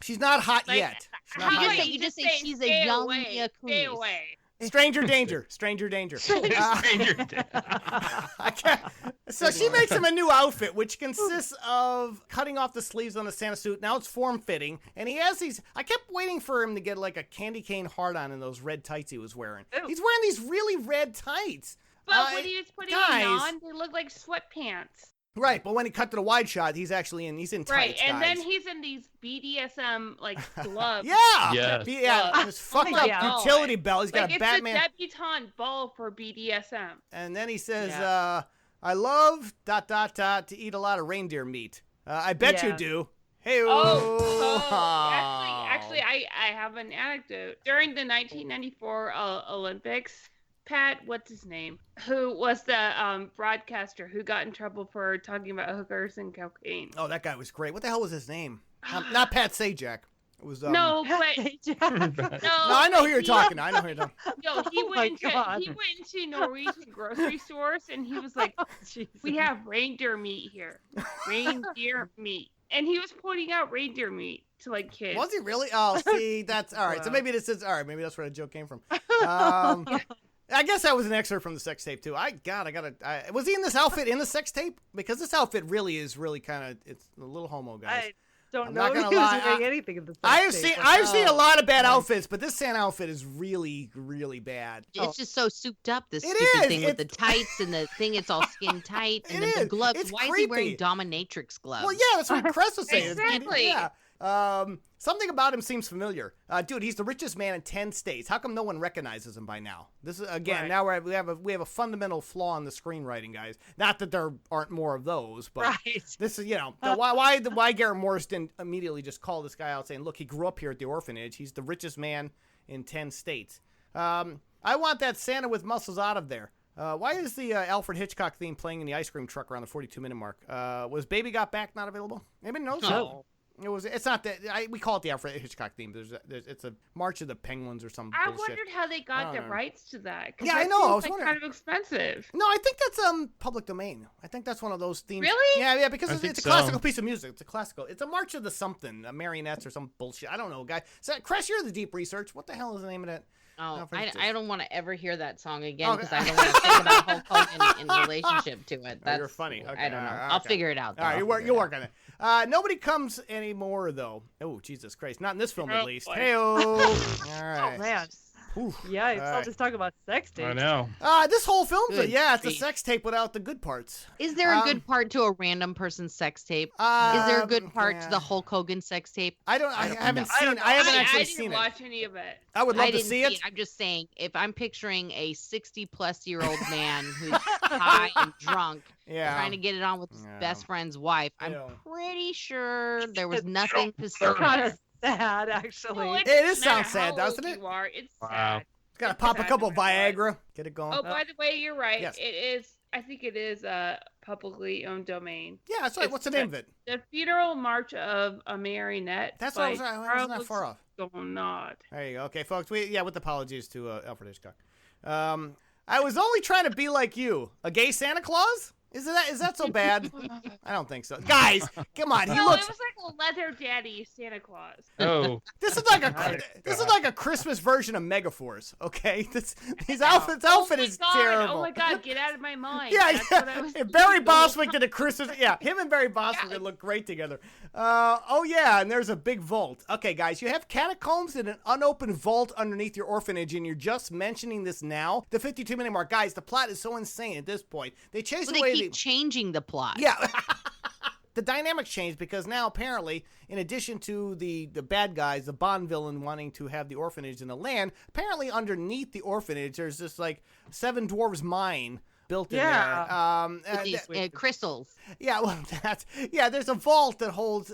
she's not hot yet. You just say she's a young Mila Kunis. Stay away. Stranger danger. Stranger danger. So she makes him a new outfit, which consists of cutting off the sleeves on the Santa suit. Now it's form-fitting, and he has these. I kept waiting for him to get like a candy cane hard-on in those red tights he was wearing. Ew. He's wearing these really red tights. But when he was putting them on, they look like sweatpants. Right, but when he cut to the wide shot, he's in tights. Right, and then he's in these BDSM like gloves. This fucked up utility belt. He's got a Batman. It's a debutante ball for BDSM. And then he says, "I love ... to eat a lot of reindeer meat. I bet you do." Hey, actually, I have an anecdote. During the 1994 Olympics. Pat, what's his name? Who was the broadcaster who got in trouble for talking about hookers and cocaine? Oh, that guy was great. What the hell was his name? Not Pat Sajak. It was no, but no, I know who you're talking. I know who you're talking. No, he went into Norwegian grocery stores and he was like, "We have reindeer meat here, reindeer meat," and he was pointing out reindeer meat to like kids. Was he really? Oh, see, that's all right. So maybe this is all right. Maybe that's where the joke came from. I guess that was an excerpt from the sex tape too. Was he in this outfit in the sex tape? Because this outfit really is kind of, it's a little homo, guys. Don't know if he was wearing anything in the I've seen a lot of bad outfits, but this Santa outfit is really, really bad. It's just so souped up, this stupid thing with the tights and the thing, it's all skin tight, and then the gloves. Why is he wearing dominatrix gloves? Well, yeah, that's what Crest was saying. Exactly. Yeah. Something about him seems familiar. Dude, he's the richest man in 10 states. How come no one recognizes him by now? This is again, now we have a fundamental flaw in the screenwriting, guys. Not that there aren't more of those, but this is, why Garrett Morris didn't immediately just call this guy out saying, "Look, he grew up here at the orphanage. He's the richest man in 10 states." I want that Santa with muscles out of there. Why is the Alfred Hitchcock theme playing in the ice cream truck around the 42-minute mark? Was Baby Got Back not available? Anybody knows? No. It's not that we call it the Alfred Hitchcock theme. It's a March of the Penguins or some bullshit. I wondered how they got the rights to that. Yeah, I know. I was wondering. Kind of expensive. No, I think that's public domain. I think that's one of those themes. Really? Yeah, because it's a classical piece of music. It's a March of the something, marionettes or some bullshit. I don't know, guy. So, Chris, you're the deep research. What the hell is the name of that? Oh, I don't want to ever hear that song again because I don't want to think about Hulk Hogan in relationship to it. You're funny. Okay, I don't know. I'll figure it out. All right, you'll work on it. Nobody comes anymore, though. Oh, Jesus Christ. Not in this film, at least. Hey-oh. All right. Oh, man. Oof. Yeah, I'll just talk about sex tapes. I know. This whole film's it's a sex tape without the good parts. Is there a good part to a random person's sex tape? Is there a good part to the Hulk Hogan sex tape? I haven't actually seen it. I didn't watch any of it. I would love to see it. I'm just saying, if I'm picturing a 60-plus-year-old man who's high and drunk, trying to get it on with his best friend's wife, I'm pretty sure there was nothing to say. Kind of sad, actually. No, it sounds sad, doesn't it? It's sad. It's got to pop a couple Viagra. Get it going. Oh, by the way, you're right. Yes. It is. I think it is a publicly owned domain. Yeah, that's right. What's the name of it? The Funeral March of a Marionette. That's what I wasn't that far off. Not. There you go. Okay, folks. With apologies to Alfred Hitchcock. I was only trying to be like you. A gay Santa Claus? Is that so bad? I don't think so. Guys, come on. He looks. It was like a leather daddy Santa Claus. Oh. This is like a Christmas version of Megaforce. Okay, his outfit is terrible. Oh my God, get out of my mind. Yeah. If Barry Bostwick did a Christmas, him and Barry Bostwick would look great together. And there's a big vault. Okay, guys, you have catacombs and an unopened vault underneath your orphanage, and you're just mentioning this now. The 52-minute mark, guys. The plot is so insane at this point. They chase away. Keep changing the plot. Yeah. The dynamics changed because now apparently, in addition to the bad guys, the Bond villain wanting to have the orphanage in the land, apparently underneath the orphanage there's this like 7 dwarves mine built in there. These crystals. Yeah, well, there's a vault that holds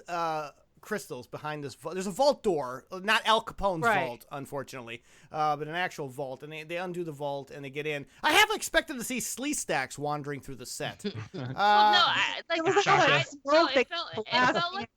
crystals behind this vault. There's a vault door, not Al Capone's vault, unfortunately, but an actual vault, and they undo the vault and they get in. I half expected to see Sleestacks wandering through the set. It felt like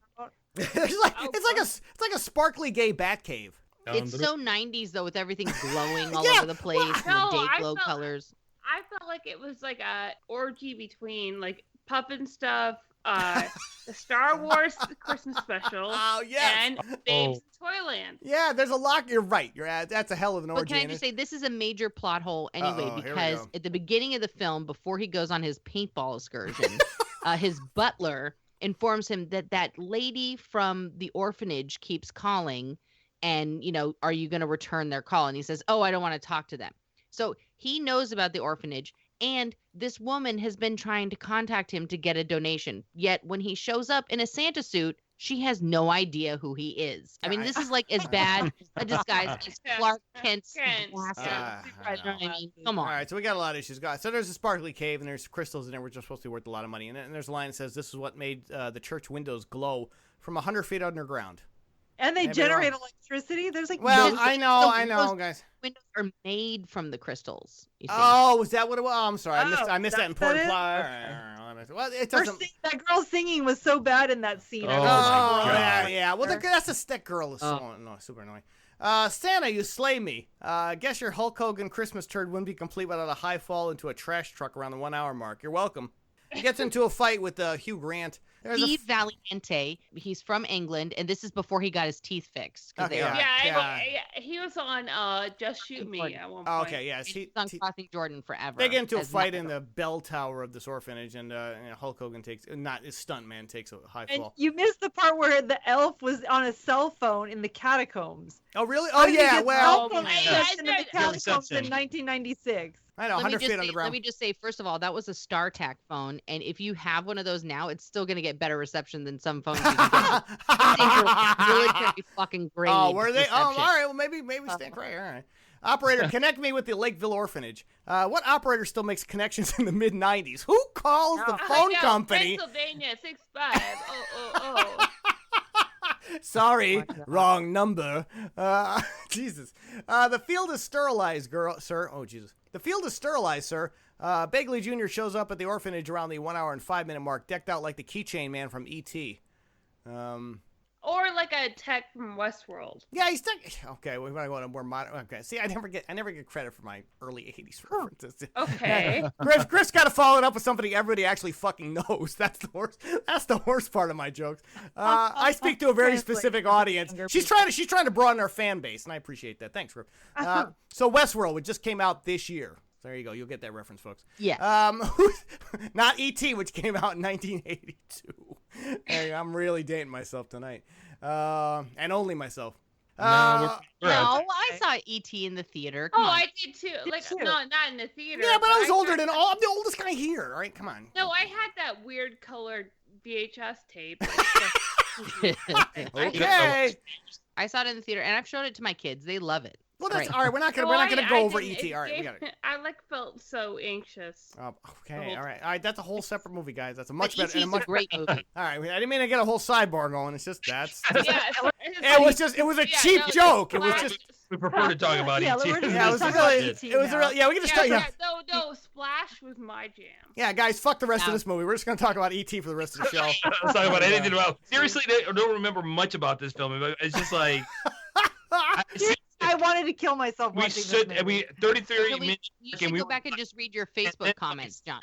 it's like a sparkly gay bat cave. It's so 90s though, with everything glowing all over the place and the day glow colors. I felt like it was like a orgy between like pup and stuff, the Star Wars Christmas special, and Babes in Toyland. Yeah, there's a lot. You're right. That's a hell of an orgy. But can I just say, this is a major plot hole anyway, because at the beginning of the film, before he goes on his paintball excursion, his butler informs him that lady from the orphanage keeps calling, and, are you going to return their call? And he says, I don't want to talk to them. So he knows about the orphanage. And this woman has been trying to contact him to get a donation. Yet when he shows up in a Santa suit, she has no idea who he is. I mean, this is like as bad a disguise as Clark Kent's glasses. Come on. All right, so we got a lot of issues. So there's a sparkly cave, and there's crystals in there, which are supposed to be worth a lot of money. And there's a line that says this is what made the church windows glow from 100 feet underground. And they generate electricity. There's like I know, guys. Windows are made from the crystals. You see. Oh, is that what it was? Oh, I'm sorry, I missed that important plot. Well, it doesn't. That girl singing was so bad in that scene. Oh, my God. Yeah. Well, that's a stick girl. Is super annoying. Santa, you slay me. Guess your Hulk Hogan Christmas turd wouldn't be complete without a high fall into a trash truck around the 1 hour mark. You're welcome. He gets into a fight with Hugh Grant. Steve Valiente. He's from England, and this is before he got his teeth fixed. He was on Just Shoot Me at one point. Oh, okay, yeah. He's on Crossing Jordan forever. They get into a fight in the bell tower of this orphanage, and Hulk Hogan takes a stuntman takes a high fall. You missed the part where the elf was on a cell phone in the catacombs. Oh, really? Oh, yeah. Well, in the catacombs in 1996. I know, 100 feet underground. Let me just say, first of all, that was a StarTAC phone, and if you have one of those now, it's still going to get better reception than some phones you can get. Military fucking grade. Oh, were they? Reception. Oh, all right. Well, maybe stand right. All right. Operator, connect me with the Lakeville Orphanage. What operator still makes connections in the mid-90s? Who calls the phone company? Pennsylvania 65000. Sorry, wrong number. Jesus. The field is sterilized, sir. Oh, Jesus. The field is sterilized, sir. Begley Jr. shows up at the orphanage around the 1 hour and 5 minute mark, decked out like the keychain man from E.T. Or like a tech from Westworld. Yeah, he's tech. Okay, we're gonna go to more modern. Okay, see, I never get credit for my early '80s references. Okay. Chris got to follow it up with something everybody actually fucking knows. That's the worst. That's the worst part of my jokes. I speak to a very specific audience. She's trying to broaden our fan base, and I appreciate that. Thanks, Rip. So Westworld, it just came out this year. There you go. You'll get that reference, folks. Yeah. Not E.T., which came out in 1982. Hey, I'm really dating myself tonight. And only myself. I saw E.T. in the theater. Come on. I did too. No, not in the theater. Yeah, but I was older than all. I'm the oldest guy here. All right, come on. No, I had that weird colored VHS tape. Okay. I saw it in the theater, and I've showed it to my kids. They love it. Well, that's all right. We're not gonna go over E.T. All right, we got it. I felt so anxious. Okay, all right. That's a whole separate movie, guys. That's a much better. E.T.'s a great movie. All right, I didn't mean to get a whole sidebar going. It's just that's. It was a cheap joke. It was just. We prefer to talk about E.T. Yeah, it was really. Yeah, we can just talk. Yeah. No, Splash was my jam. Yeah, guys, fuck the rest of this movie. We're just gonna talk about E.T. for the rest of the show. Let's talk about anything about. Seriously, I don't remember much about this film. It's just like. I wanted to kill myself. We stood. We 33 minutes. You should go back and just read your Facebook comments, John.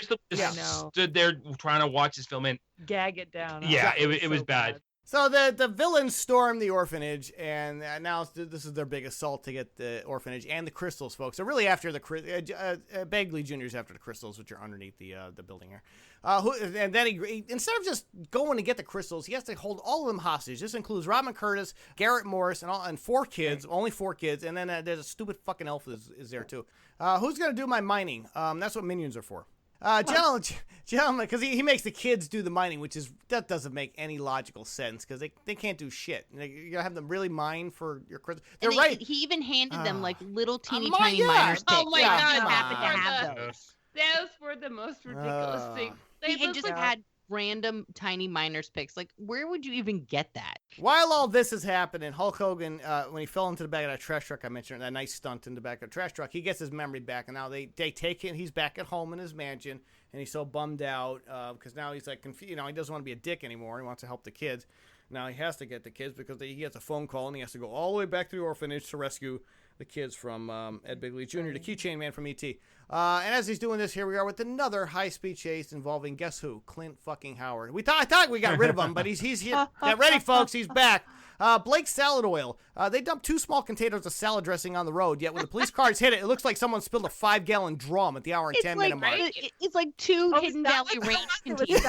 Stood there trying to watch this film and gag it down. Yeah, it was bad. So the villains storm the orphanage, and now this is their big assault to get the orphanage and the crystals, folks. So really after the Begley Jr.'s after the crystals, which are underneath the building here. And then he instead of just going to get the crystals, he has to hold all of them hostage. This includes Robin Curtis, Garrett Morris, and 4 kids, only 4 kids, and then there's a stupid fucking elf is there too. Who's gonna do my mining? That's what minions are for. Gentlemen, because he makes the kids do the mining, that doesn't make any logical sense because they can't do shit. You're gonna have them really mine for your crystals. They're right. He even handed them like little teeny tiny miners. Oh my God! Happen to have those. Those were the most ridiculous things. He had just had random tiny miners picks. Like, where would you even get that? While all this is happening, Hulk Hogan, when he fell into the back of that trash truck I mentioned, that nice stunt in the back of the trash truck, he gets his memory back, and now they take it. He's back at home in his mansion, and he's so bummed out because now he's like confused. He doesn't want to be a dick anymore. He wants to help the kids. Now he has to get the kids because he gets a phone call, and he has to go all the way back to the orphanage to rescue the kids from Ed Begley Jr., the keychain man from E.T. And as he's doing this, here we are with another high-speed chase involving, guess who? Clint fucking Howard. I thought we got rid of him, but he's here. Get ready, folks. He's back. Blake's salad oil. They dumped 2 small containers of salad dressing on the road, yet when the police cars hit it, it looks like someone spilled a 5-gallon drum at the hour and 10-minute mark. It's like 2 Hidden Valley Range containers.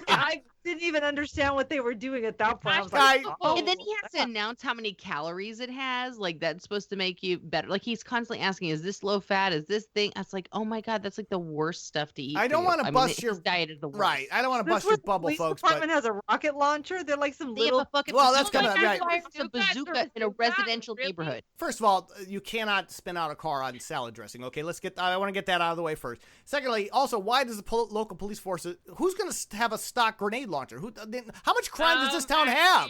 I didn't even understand what they were doing at that point. I was like, and then he has to announce how many calories it has. Like, that's supposed to make you better. Like, he's constantly asking, is this low fat? Is this thing? I was like, oh my God, that's like the worst stuff to eat. I don't want to bust your diet is the worst. Right. I don't want to bust your bubble, folks. The department has a rocket launcher. They're like some little. Well, that's coming up. Right. A bazooka in a residential neighborhood. First of all, you cannot spin out a car on salad dressing. Okay, I want to get that out of the way first. Secondly, also, why does the local police force? Who's going to have a stock grenade launcher? How much crime does this town have?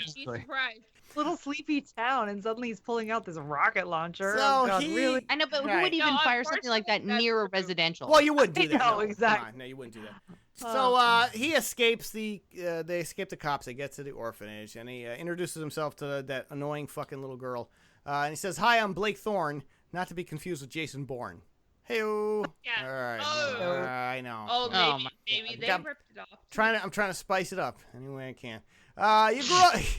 little sleepy town, and suddenly he's pulling out this rocket launcher. So oh, God, really? I know, but who would even fire something like that near a residential? Well, you wouldn't do that. No, exactly. No, you wouldn't do that. So he escapes they escape the cops. They get to the orphanage, and he introduces himself to that annoying fucking little girl. And he says, "Hi, I'm Blake Thorne, not to be confused with Jason Bourne." Hey-o. Yeah. All right. Oh. I know. Oh, maybe they ripped it off. I'm trying to spice it up any way I can.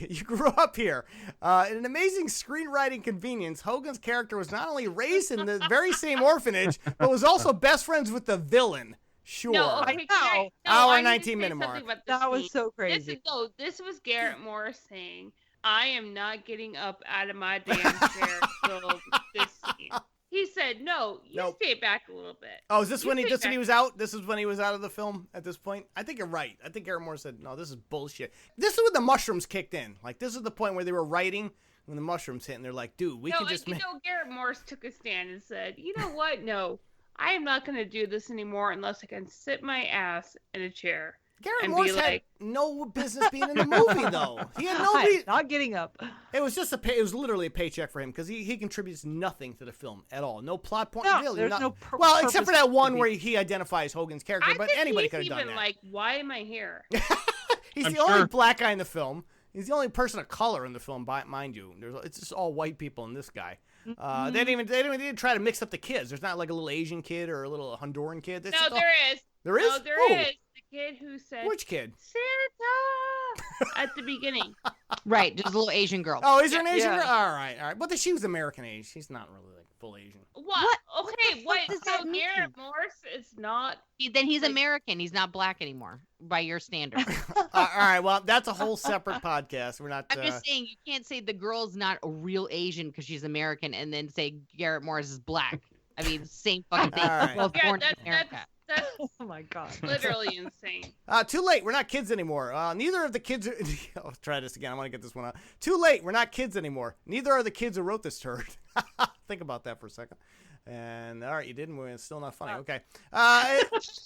You grew up here. In an amazing screenwriting convenience, Hogan's character was not only raised in the very same orphanage, but was also best friends with the villain. Sure. No, okay, Hour I 19-minute mark. That was so crazy. This was Garrett Morris saying, "I am not getting up out of my damn chair till this scene." He said, "No, you stay back a little bit." Oh, is this when he was out? This is when he was out of the film at this point? I think you're right. I think Garrett Morris said, "No, this is bullshit." This is when the mushrooms kicked in. Like, this is the point where they were writing when the mushrooms hit, and they're like, "Dude, we can just." Garrett Morris took a stand and said, "You know what? No, I am not going to do this anymore unless I can sit my ass in a chair." Garrett Morris had no business being in the movie, though. He had no not getting up. It was just it was literally a paycheck for him because he contributes nothing to the film at all. No plot point. No, really, there's no well, except for that one where he identifies Hogan's character, but anybody could have done that. Like, why am I here? He's the only black guy in the film. He's the only person of color in the film, mind you. It's just all white people in this guy. They didn't try to mix up the kids. There's not like a little Asian kid or a little Honduran kid. There is. There is? No, there is. The kid who said, "Which kid?" "Santa" at the beginning. Right, just a little Asian girl. Oh, is there an Asian girl? All right. But she was American age. She's not really like full Asian. What? Okay, what does that mean? Garrett Morris is not. Then he's American. He's not black anymore by your standards. All right. Well, that's a whole separate podcast. We're not. I'm just saying you can't say the girl's not a real Asian because she's American, and then say Garrett Morris is black. I mean, same fucking thing. Right. Both born in America. That's oh my God. Literally insane. Too late. We're not kids anymore. Neither of the kids are... I'll try this again. I want to get this one out. Too late. We're not kids anymore. Neither are the kids who wrote this turd. Think about that for a second. And all right, you didn't. It's still not funny. Okay.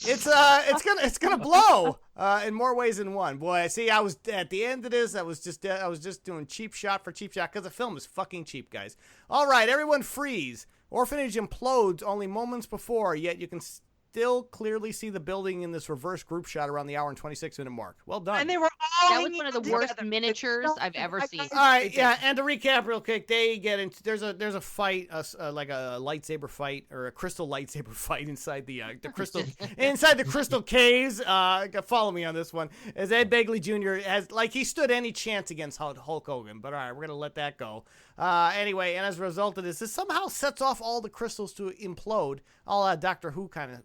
It's gonna blow in more ways than one. Boy, see, I was at the end of this. I was just doing cheap shot for cheap shot because the film is fucking cheap, guys. All right, everyone freeze. Orphanage implodes only moments before, yet you can still clearly see the building in this reverse group shot around the hour and 26-minute mark. Well done. And they were all that was one of the worst miniatures I've ever seen. All right, yeah, and to recap real quick, they get into there's a fight, like a lightsaber fight or a crystal lightsaber fight inside the crystal inside the crystal caves. Follow me on this one. As Ed Begley Jr. has he stood any chance against Hulk Hogan, but all right, we're gonna let that go. Anyway, and as a result of this somehow sets off all the crystals to implode, all Doctor Who kind of,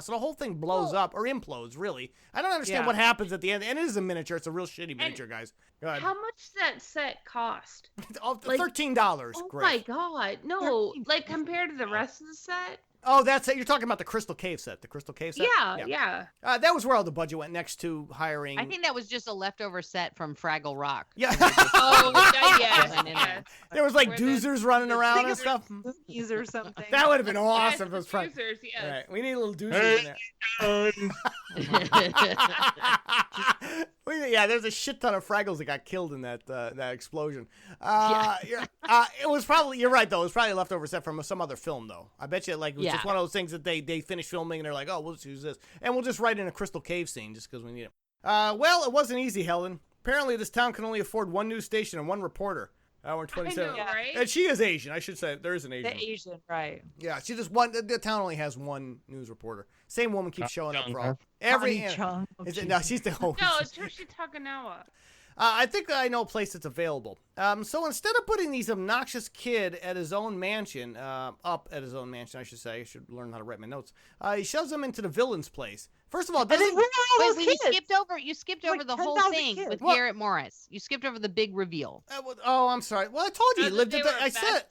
so the whole thing blows up or implodes, really. I don't understand what happens at the end, and it is a miniature. It's a real shitty miniature, guys. Go ahead. How much does that set cost? $13. Oh Grace. my God. No, compared to the rest of the set? Oh, that's it. You're talking about the Crystal Cave set. The Crystal Cave set? Yeah. That was where all the budget went next to hiring. I think that was just a leftover set from Fraggle Rock. Yeah. Yeah. There was doozers running around and stuff. Doozies or something. That would have been awesome if it was fun. Doozers, yes. All right. We need a little doozers in there. Yeah, there's a shit ton of Fraggles that got killed in that explosion. It was probably, you're right though, it was probably a leftover set from some other film though. I bet you it was just one of those things that they finished filming and they're like, oh, we'll just use this. And we'll just write in a Crystal Cave scene just because we need it. Well, it wasn't easy, Helen. Apparently this town can only afford one news station and one reporter. Hour 27. I know, right? And she is Asian, I should say. There is an Asian. The Asian, right. Yeah, she just the town only has one news reporter. Same woman keeps showing up for all. Every Chung. No, she's the host. No, it's Trishi Takanawa. I think I know a place that's available. So instead of putting these obnoxious kid at his own mansion, up at his own mansion, I should say. I should learn how to write my notes. He shoves them into the villain's place. First of all, you skipped over the whole thing with Garrett Morris. You skipped over the big reveal. I'm sorry. Well, I told you. I said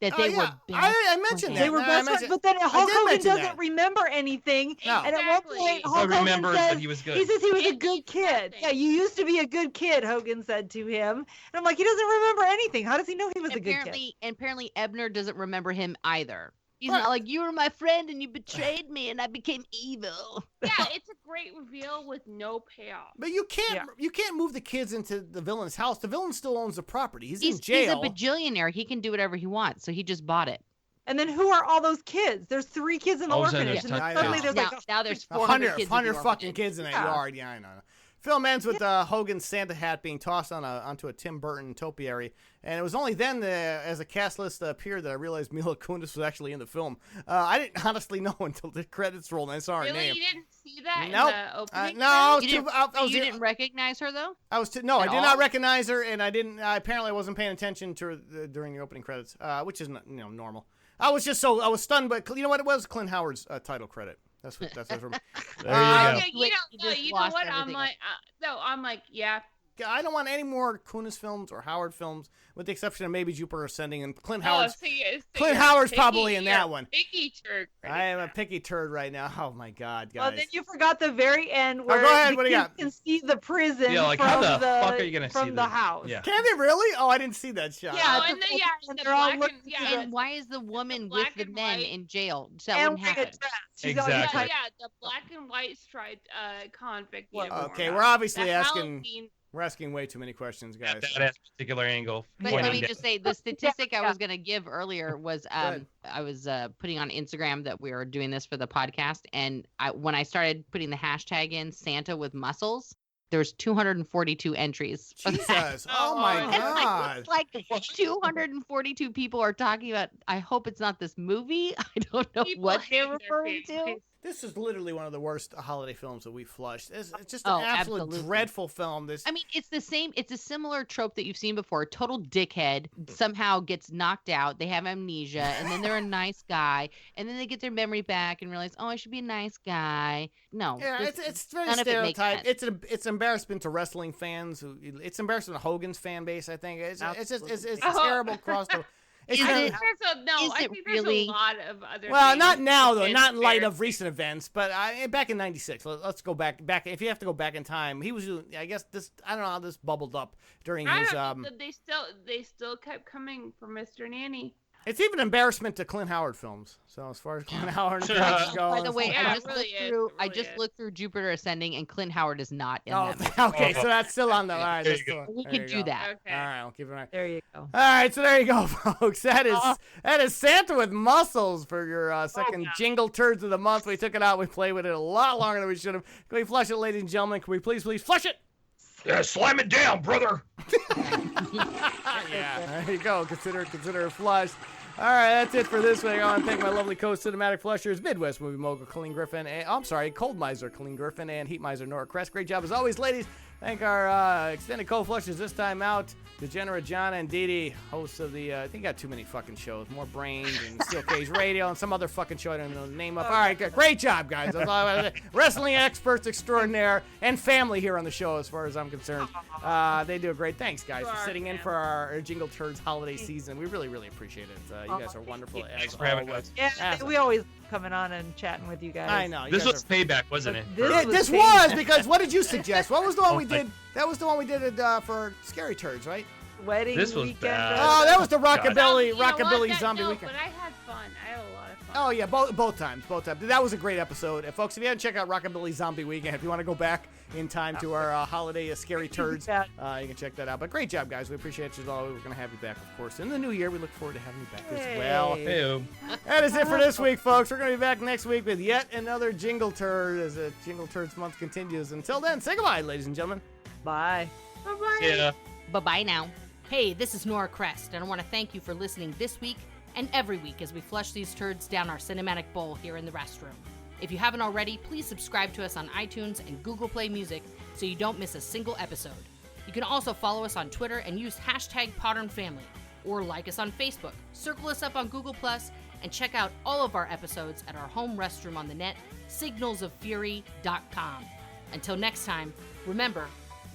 that they were. I mentioned that. They were best friends, but then Hulk Hogan doesn't remember anything. No. And at one point, Hulk Hogan says that he was good. He says he was a good kid. Yeah, you used to be a good kid, Hogan said to him. And I'm like, he doesn't remember anything. How does he know he was a good kid? And apparently Ebner doesn't remember him either. He's not like, you were my friend and you betrayed me and I became evil. Yeah, it's a great reveal with no payoff. But you can't move the kids into the villain's house. The villain still owns the property. He's in jail. He's a bajillionaire. He can do whatever he wants. So he just bought it. And then who are all those kids? There's 3 kids in the orphanage. And then suddenly there's now there's 400 kids 100 fucking kids in that yard. Yeah, I know. Film ends with Hogan's Santa hat being tossed onto a Tim Burton topiary. And it was only then, as a cast list appeared, that I realized Mila Kunis was actually in the film. I didn't honestly know until the credits rolled and I saw her name. You didn't see that in the opening? No. You didn't recognize her, though? I did not recognize her, and I didn't. Apparently, I wasn't paying attention to her during the opening credits, which is normal. I was stunned, but you know what? It was Clint Howard's title credit. That's from. There you know what? I'm like, yeah. I don't want any more Kunis films or Howard films, with the exception of maybe Jupiter Ascending and Clint Howard's. Clint Howard's probably in that one. Picky turd. I am a picky turd right now. Oh my God, guys! Well, then you forgot the very end where go ahead. What do you got? Can see the prison like, how the fuck are you gonna see from the house. Yeah. Can they really? Oh, I didn't see that shot. Yeah, and why is the woman with the men in jail? So that and wouldn't happen. Exactly. Yeah, the black and white striped convict. Okay, we're obviously asking. We're asking way too many questions, guys. That particular angle. But let me just say, the statistic I was going to give earlier was I was putting on Instagram that we were doing this for the podcast. And when I started putting the hashtag in Santa with muscles, there's 242 entries. Jesus. Oh my God. It's like 242 people are talking about, I hope it's not this movie. I don't know what they're referring to. This is literally one of the worst holiday films that we flushed. It's just an absolute dreadful film. I mean, it's the same. It's a similar trope that you've seen before. Total dickhead somehow gets knocked out. They have amnesia, and then they're a nice guy, and then they get their memory back and realize, oh, I should be a nice guy. No. Yeah, it's very stereotyped. It's embarrassment to wrestling fans. It's embarrassment to Hogan's fan base. I think it's a terrible cross. I think there's a lot of other. Well, things not now though, not in light of recent events, but back in '96. Let's go back. If you have to go back in time, he was. I guess this. I don't know how this bubbled up during his. They still kept coming for Mr. Nanny. It's even embarrassment to Clint Howard films. So as far as Clint Howard go, by the way, I just looked through Jupiter Ascending, and Clint Howard is not in that. Okay, so that's still on the line. We could do that. Okay. All right, I'll keep it right. There you go. All right, so there you go, folks. That is Santa with muscles for your second Jingle Turds of the month. We took it out. We played with it a lot longer than we should have. Can we flush it, ladies and gentlemen? Can we please flush it? Yeah, slam it down, brother. Yeah, there you go. Consider it flushed. All right, that's it for this week. I want to thank my lovely co-Cinetmatic Flushers, Midwest movie mogul Colleen Griffin, Cold Miser Colleen Griffin, and Heat Miser Nora Crest. Great job as always, ladies. Thank our extended co-flushers this time out, Degenerate John and Dee Dee, hosts of the, I think got too many fucking shows, More Brains and Steel Cage Radio and some other fucking show I don't know the name of. All right, great job, guys. That's all I wanted to say. Wrestling experts extraordinaire and family here on the show as far as I'm concerned. They do a great, thanks guys for sitting in for our Jingle Turds holiday season. We really, really appreciate it. You guys are wonderful. Thanks for having us. Yeah, we always coming on and chatting with you guys. I know. This was payback, wasn't it? This was because what did you suggest? What was the one we did? That was the one we did for Scary Turds, right? Wedding this was weekend. Bad. Oh, that was the Rockabilly Zombie no, Weekend. But I had fun. I had a lot of fun. Oh yeah, both times. That was a great episode. Folks, if you haven't checked out Rockabilly Zombie Weekend, if you want to go back in time to our holiday Scary Turds, you can check that out. But great job, guys. We appreciate you all. We're going to have you back, of course, in the new year. We look forward to having you back as well. Hey. That is it for this week, folks. We're going to be back next week with yet another Jingle Turd as the Jingle Turds month continues. Until then, say goodbye, ladies and gentlemen. Bye. Bye-bye. Yeah. Bye-bye now. Hey, this is Nora Crest, and I want to thank you for listening this week and every week as we flush these turds down our cinematic bowl here in the restroom. If you haven't already, please subscribe to us on iTunes and Google Play Music so you don't miss a single episode. You can also follow us on Twitter and use #PodernFamily, or like us on Facebook, circle us up on Google+, and check out all of our episodes at our home restroom on the net, signalsoffury.com. Until next time, remember,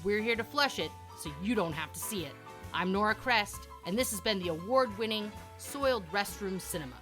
we're here to flush it so you don't have to see it. I'm Nora Crest, and this has been the award-winning Soiled Restroom Cinema.